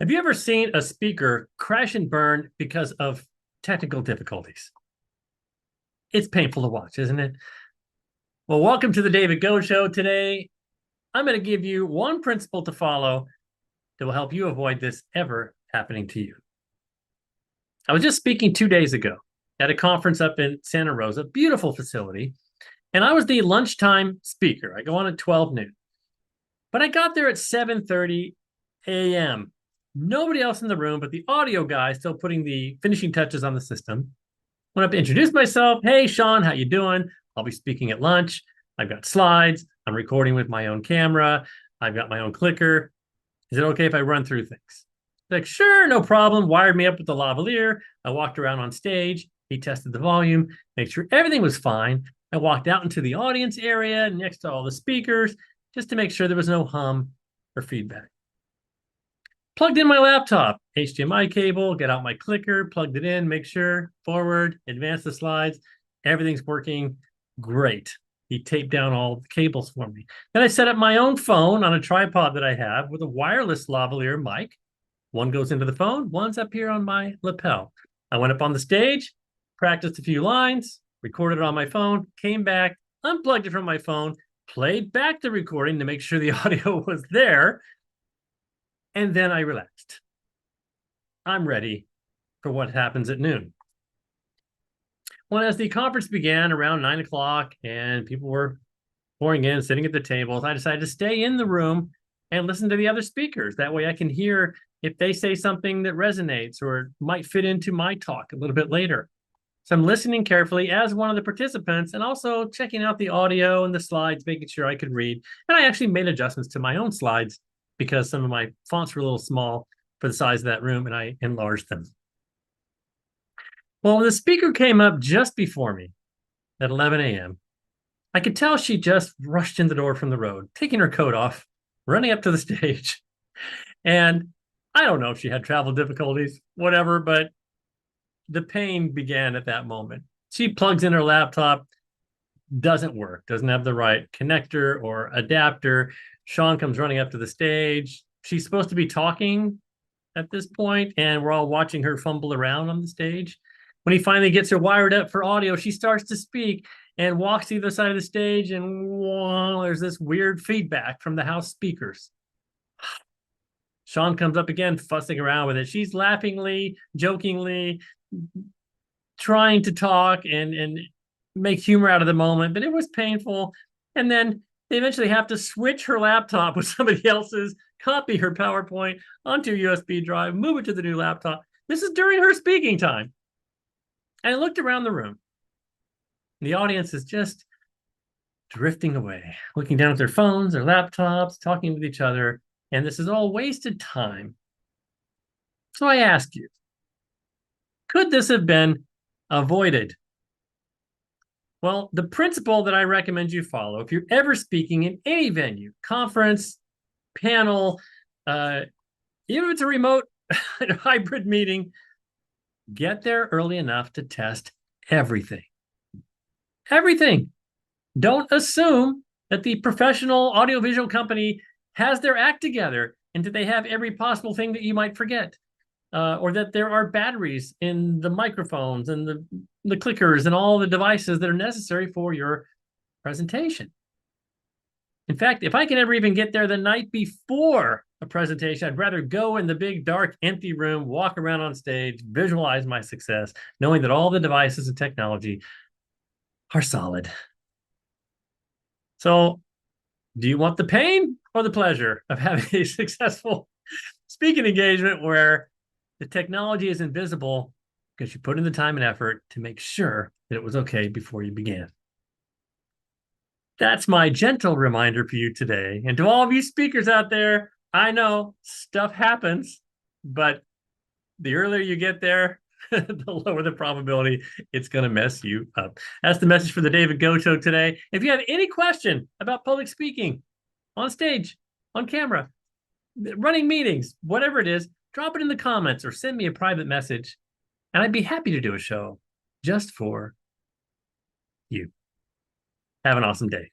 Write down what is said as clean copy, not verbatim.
Have you ever seen a speaker crash and burn because of technical difficulties? It's painful to watch, isn't it? Well, welcome to the David Goad Show. Today, I'm going to give you one principle to follow that will help you avoid this ever happening to you. I was just speaking 2 days ago at a conference up in Santa Rosa, beautiful facility, and I was the lunchtime speaker. I go on at 12 noon. But I got there at 7:30 a.m. Nobody else in the room, but the audio guy still putting the finishing touches on the system. Went up to introduce myself. Hey, Sean, how you doing? I'll be speaking at lunch. I've got slides. I'm recording with my own camera. I've got my own clicker. Is it okay if I run through things? Like, sure, no problem. Wired me up with the lavalier. I walked around on stage. He tested the volume, made sure everything was fine. I walked out into the audience area next to all the speakers just to make sure there was no hum or feedback. Plugged in my laptop, HDMI cable, get out my clicker, plugged it in, make sure, forward, advance the slides. Everything's working great. He taped down all the cables for me. Then I set up my own phone on a tripod that I have with a wireless lavalier mic. One goes into the phone, one's up here on my lapel. I went up on the stage, practiced a few lines, recorded it on my phone, came back, unplugged it from my phone, played back the recording to make sure the audio was there, and then I relaxed. I'm ready for what happens at noon. Well, as the conference began around 9 o'clock and people were pouring in, sitting at the tables, I decided to stay in the room and listen to the other speakers. That way I can hear if they say something that resonates or might fit into my talk a little bit later. So I'm listening carefully as one of the participants and also checking out the audio and the slides, making sure I could read. And I actually made adjustments to my own slides because some of my fonts were a little small for the size of that room, and I enlarged them. Well, when the speaker came up just before me at 11 a.m., I could tell she just rushed in the door from the road, taking her coat off, running up to the stage. And I don't know if she had travel difficulties, whatever, but the pain began at that moment. She plugs in her laptop, doesn't work, doesn't have the right connector or adapter. Sean comes running up to the stage. She's supposed to be talking at this point, and we're all watching her fumble around on the stage. When he finally gets her wired up for audio, she starts to speak and walks to the other side of the stage, and whoa, there's this weird feedback from the house speakers. Sean comes up again, fussing around with it. She's laughingly, jokingly, trying to talk and make humor out of the moment, but it was painful. And then they eventually have to switch her laptop with somebody else's, copy her PowerPoint onto a USB drive, move it to the new laptop. This is during her speaking time. And I looked around the room. The audience is just drifting away, looking down at their phones, their laptops, talking with each other. And this is all wasted time. So I ask you, could this have been avoided? Well, the principle that I recommend you follow, if you're ever speaking in any venue, conference, panel, even if it's a remote hybrid meeting, get there early enough to test everything. Everything. Don't assume that the professional audiovisual company has their act together and that they have every possible thing that you might forget. Or that there are batteries in the microphones and the clickers and all the devices that are necessary for your presentation. In fact, if I can ever even get there the night before a presentation, I'd rather go in the big, dark, empty room, walk around on stage, visualize my success, knowing that all the devices and technology are solid. So, do you want the pain or the pleasure of having a successful speaking engagement where the technology is invisible because you put in the time and effort to make sure that it was okay before you began? That's my gentle reminder for you today. And to all of you speakers out there, I know stuff happens, but the earlier you get there, the lower the probability it's going to mess you up. That's the message for the David Goad Show today. If you have any question about public speaking, on stage, on camera, running meetings, whatever it is, drop it in the comments or send me a private message, and I'd be happy to do a show just for you. Have an awesome day.